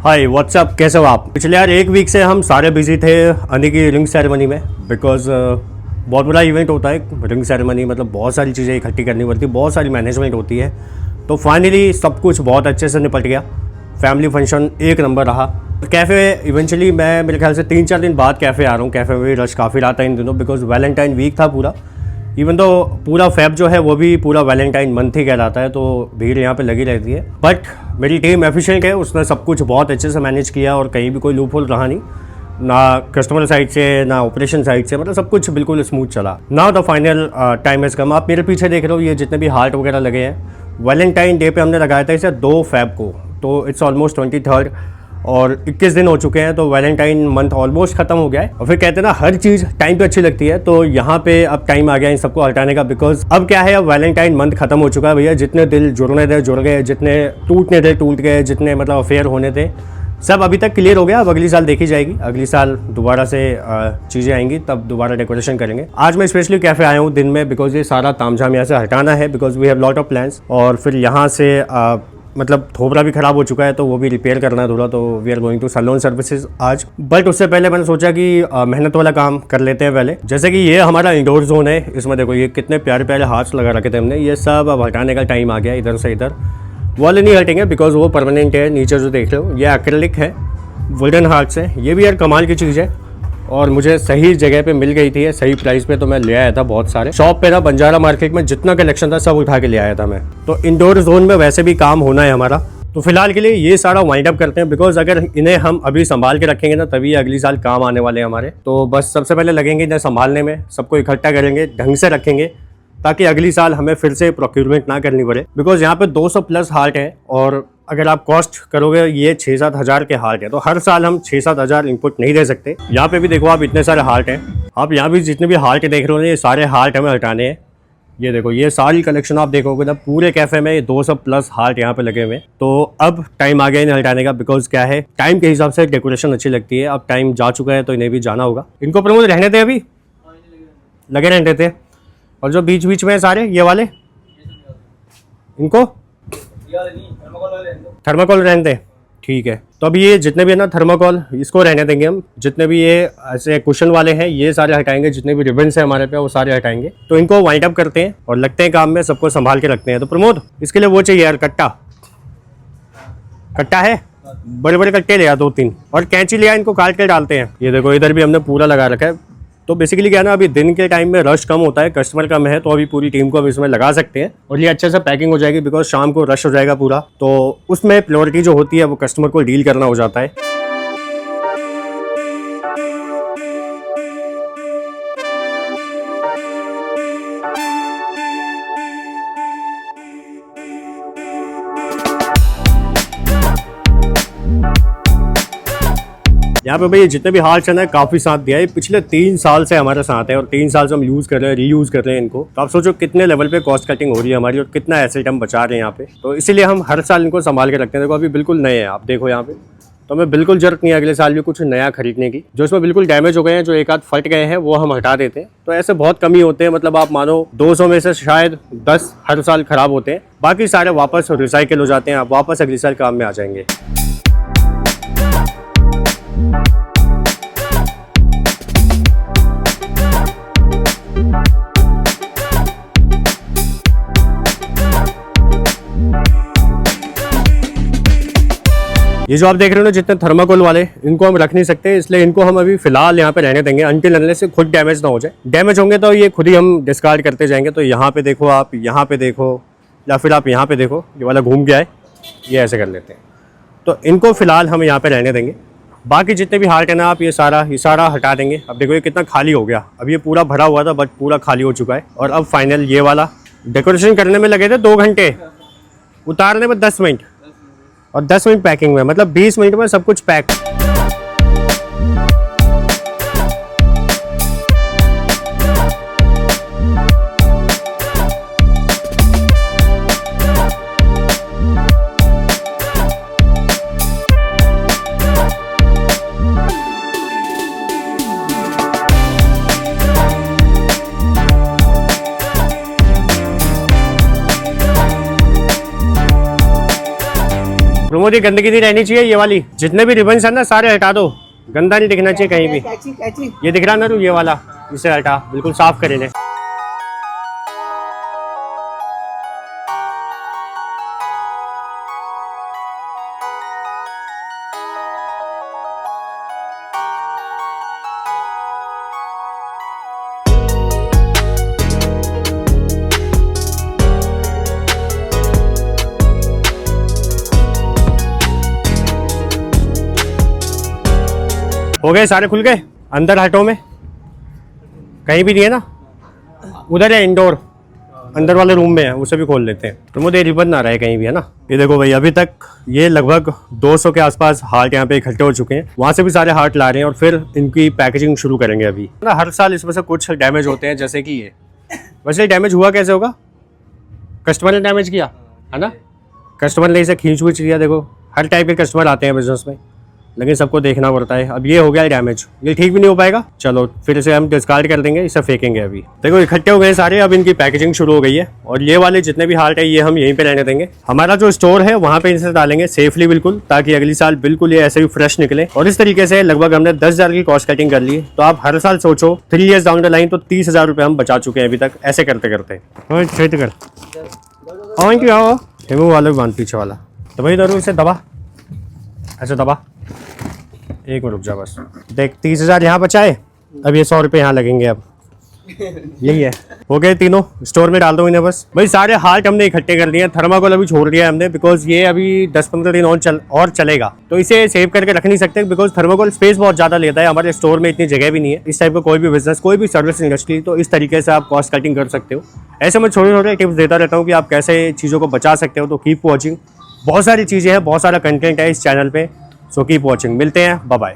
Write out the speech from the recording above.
Hi what's up, कैसे हो आप? पिछले यार एक वीक से हम सारे बिजी थे अनी की रिंग सेरेमनी में बिकॉज बहुत बड़ा इवेंट होता है रिंग सेरेमनी। मतलब बहुत सारी चीज़ें इकट्ठी करनी पड़ती है, बहुत सारी मैनेजमेंट होती है। तो फाइनली सब कुछ बहुत अच्छे से निपट गया। फैमिली फंक्शन एक नंबर रहा। कैफ़े इवेंचुअली मैं मेरे ख्याल से 3-4 दिन बाद कैफ़े आ रहा हूँ। कैफ़े में रश काफ़ी रहा था इन दिनों बिकॉज वैलेंटाइन वीक था पूरा। इवन तो पूरा फेब जो है वो भी पूरा वैलेंटाइन मंथ ही कहलाता है, तो भीड़ यहाँ पे लगी रहती है। बट मेरी टीम एफिशिएंट है, उसने सब कुछ बहुत अच्छे से मैनेज किया और कहीं भी कोई लूप होल रहा नहीं, ना कस्टमर साइड से ना ऑपरेशन साइड से। मतलब सब कुछ बिल्कुल स्मूथ चला। Now the final time has come. आप मेरे पीछे देख रहे हो ये जितने भी हार्ट वगैरह लगे हैं, वैलेंटाइन डे पे हमने लगाया था इसे 2 फेब को, तो इट्स ऑलमोस्ट 23rd और 21 दिन हो चुके हैं। तो वैलेंटाइन मंथ ऑलमोस्ट खत्म हो गया है। और फिर कहते हैं ना हर चीज़ टाइम पे अच्छी लगती है, तो यहाँ पे अब टाइम आ गया इन सबको हटाने का। बिकॉज अब क्या है, अब वैलेंटाइन मंथ खत्म हो चुका है भैया। जितने दिल जुड़ने थे जुड़ गए, जितने टूटने थे टूट गए, जितने मतलब अफेयर होने थे सब अभी तक क्लियर हो गया। अब अगली साल देखी जाएगी, अगली साल दोबारा से चीज़ें आएंगी, तब दोबारा डेकोरेशन करेंगे। आज मैं स्पेशली कैफ़े आया हूँ दिन में बिकॉज ये सारा तामझाम यहाँ से हटाना है because we have lot of plans. और फिर यहाँ से मतलब थोबरा भी ख़राब हो चुका है तो वो भी रिपेयर करना है थोड़ा, तो we are going to salon services आज। बट उससे पहले मैंने सोचा कि मेहनत वाला काम कर लेते हैं पहले। जैसे कि ये हमारा इंडोर जोन है, इसमें देखो ये कितने प्यारे प्यारे हार्ट्स लगा रखे थे हमने, ये सब अब हटाने का टाइम आ गया। इधर से इधर वाले नहीं हटेंगे बिकॉज वो परमानेंट है। नीचे जो देख रहे हो ये एक्रेलिक है, वुडन हार्ट्स है। ये भी यार कमाल की चीज़ है और मुझे सही जगह पे मिल गई थी, सही प्राइस पे, तो मैं ले आया था बहुत सारे। शॉप पे ना बंजारा मार्केट में जितना कलेक्शन था सब उठा के ले आया था मैं। तो इंडोर जोन में वैसे भी काम होना है हमारा, तो फिलहाल के लिए ये सारा वाइंड अप करते हैं बिकॉज अगर इन्हें हम अभी संभाल के रखेंगे ना तभी अगली साल काम आने वाले हैं हमारे। तो बस सबसे पहले लगेंगे इन्हें संभालने में, सबको इकट्ठा करेंगे, ढंग से रखेंगे ताकि अगली साल हमें फिर से प्रोक्यूरमेंट ना करनी पड़े। बिकॉज यहाँ पे 200+ हार्ट है और अगर आप कॉस्ट करोगे ये 6-7 हज़ार के हार्ट है, तो हर साल हम 6-7 हज़ार इनपुट नहीं दे सकते। यहाँ पे भी देखो आप इतने सारे हार्ट हैं, आप यहाँ भी जितने भी हार्ट देख रहे हो ये सारे हार्ट हमें हटाने हैं। ये देखो ये सारी कलेक्शन आप देखोगे ना पूरे कैफ़े में 200+ हार्ट यहाँ पे लगे हुए हैं। तो अब टाइम आ गया इन्हें हटाने का बिकॉज क्या है, टाइम के हिसाब से डेकोरेशन अच्छी लगती है। अब टाइम जा चुका है तो इन्हें भी जाना होगा। इनको प्रमोद रहने थे, अभी लगे रहते थे। और जो बीच बीच में सारे ये वाले इनको थर्माकोल रहने दें, ठीक है। तो अभी ये जितने भी है ना थर्माकोल, इसको रहने देंगे हम। जितने भी ये ऐसे कुशन वाले हैं ये सारे हटाएंगे, जितने भी रिबन्स हैं हमारे पे वो सारे हटाएंगे। तो इनको वाइंड अप करते हैं और लगते हैं काम में, सबको संभाल के रखते हैं। तो प्रमोद इसके लिए वो चाहिए यार, कट्टा। कट्टा है, बड़े बड़े कट्टे ले आ 2-3, और कैंची लिया, इनको काट के डालते हैं। ये देखो इधर भी हमने पूरा लगा रखा है। तो बेसिकली क्या है ना, अभी दिन के टाइम में रश कम होता है, कस्टमर कम है, तो अभी पूरी टीम को अब इसमें लगा सकते हैं और ये अच्छे से पैकिंग हो जाएगी बिकॉज शाम को रश हो जाएगा पूरा। तो उसमें प्रायोरिटी जो होती है वो कस्टमर को डील करना हो जाता है। यहाँ पे भाई जितने भी हार्ट्स हैं ना काफ़ी साथ दिया है, पिछले 3 साल से हमारे साथ है और 3 साल से हम यूज़ कर रहे हैं, रीयूज़ कर रहे हैं इनको। तो आप सोचो कितने लेवल पे कॉस्ट कटिंग हो रही है हमारी और कितना एसेट हम बचा रहे हैं यहाँ पे। तो इसीलिए हम हर साल इनको संभाल के रखते हैं। देखो अभी बिल्कुल नए हैं, आप देखो यहाँ पे, तो हमें बिल्कुल जरूरत नहीं है अगले साल भी कुछ नया खरीदने की। जो इसमें बिल्कुल डैमेज हो गए हैं, जो एक आध फट गए हैं, वो हम हटा देते हैं। तो ऐसे बहुत कमी होते हैं, मतलब आप मानो 200 में से शायद 10 हर साल खराब होते हैं, बाकी सारे वापस रिसाइकिल हो जाते हैं, आप वापस अगले साल काम में आ जाएंगे। ये जो आप देख रहे हो ना जितने थर्माकोल वाले, इनको हम रख नहीं सकते, इसलिए इनको हम अभी फिलहाल यहाँ पे रहने देंगे अनटिल अनलेस से खुद डैमेज ना हो जाए। डैमेज होंगे तो ये खुद ही हम डिस्कार्ड करते जाएंगे। तो यहाँ पे देखो, आप यहाँ पे देखो, या फिर आप यहाँ पे देखो, ये वाला घूम गया है, ये ऐसे कर लेते हैं। तो इनको फिलहाल हम यहाँ पे रहने देंगे। बाकी जितने भी हार्ट है ना आप ये सारा हटा देंगे। अब देखो ये कितना खाली हो गया, अब ये पूरा भरा हुआ था बट पूरा खाली हो चुका है। और अब फाइनल ये वाला डेकोरेशन करने में लगे थे 2 घंटे, उतारने में 10 मिनट और 10 मिनट पैकिंग में, मतलब 20 मिनट में सब कुछ पैक। प्रमोद ये गंदगी नहीं रहनी चाहिए, ये वाली जितने भी रिबन्स है ना सारे हटा दो, गंदा नहीं दिखना चाहिए कहीं भी। कैची ये दिख रहा ना तू, ये वाला इसे हटा, बिल्कुल साफ करे ले। हो गए सारे खुल गए, अंदर हटो में कहीं भी नहीं है ना, उधर है इंडोर, अंदर वाले रूम में है, उसे भी खोल लेते हैं। तो मुझे रिबन ना रहे कहीं भी, है ना। ये देखो भाई, अभी तक ये लगभग 200 के आसपास हार्ट यहाँ पे इकट्ठे हो चुके हैं, वहाँ से भी सारे हार्ट ला रहे हैं और फिर इनकी पैकेजिंग शुरू करेंगे अभी ना। हर साल इसमें से कुछ डैमेज होते हैं, जैसे कि ये। वैसे डैमेज हुआ कैसे होगा, कस्टमर ने डैमेज किया है ना, कस्टमर ने इसे खींच वींच लिया। देखो हर टाइप के कस्टमर आते हैं बिजनेस में, लेकिन सबको देखना पड़ता है। अब ये हो गया डैमेज, ये ठीक भी नहीं हो पाएगा। चलो फिर इसे हम डिस्कार्ड कर देंगे, इसे फेंकेंगे। अभी देखो इकट्ठे हो गए सारे, अब इनकी पैकेजिंग शुरू हो गई है और ये वाले जितने भी हार्ट है ये हम यहीं पे रहने देंगे। हमारा जो स्टोर है वहाँ पे इसे डालेंगे सेफली बिल्कुल, ताकि अगली साल बिल्कुल ये ऐसे ही फ्रेश निकले। और इस तरीके से लगभग हमने 10,000 की कॉस्ट कटिंग कर ली है। तो आप हर साल सोचो 3 ईयर्स डाउन द लाइन तो 30,000 रुपये हम बचा चुके हैं अभी तक, ऐसे करते करते। वाला भी बांध पीछे वाला, तो भाई जरूर इसे दबा, ऐसे दबा। एक मिनट रुक जा बस, देख 30,000 यहाँ बचाए, अब ये 100 रुपये यहाँ लगेंगे। अब यही है, हो गए तीनों, स्टोर में डाल दो इन्हें बस। भाई सारे हार्ट हमने इकट्ठे कर लिए हैं, थर्माकोल अभी छोड़ दिया है हमने, बिकॉज ये अभी 10-15 दिन और चलेगा। तो इसे सेव करके रख नहीं सकते, बिकॉज थर्माकोल स्पेस बहुत ज़्यादा लेता है, हमारे स्टोर में इतनी जगह भी नहीं है। इस टाइप का कोई भी बिजनेस, कोई भी सर्विस इंडस्ट्री, तो इस तरीके से आप कॉस्ट कटिंग कर सकते हो। ऐसे मैं छोटे छोटे टिप्स देता रहता हूँ कि आप कैसे चीज़ों को बचा सकते हो। तो कीप वॉचिंग, बहुत सारी चीज़ें हैं, बहुत सारा कंटेंट है इस चैनल पे, सो कीप वॉचिंग। मिलते हैं, बाय बाय।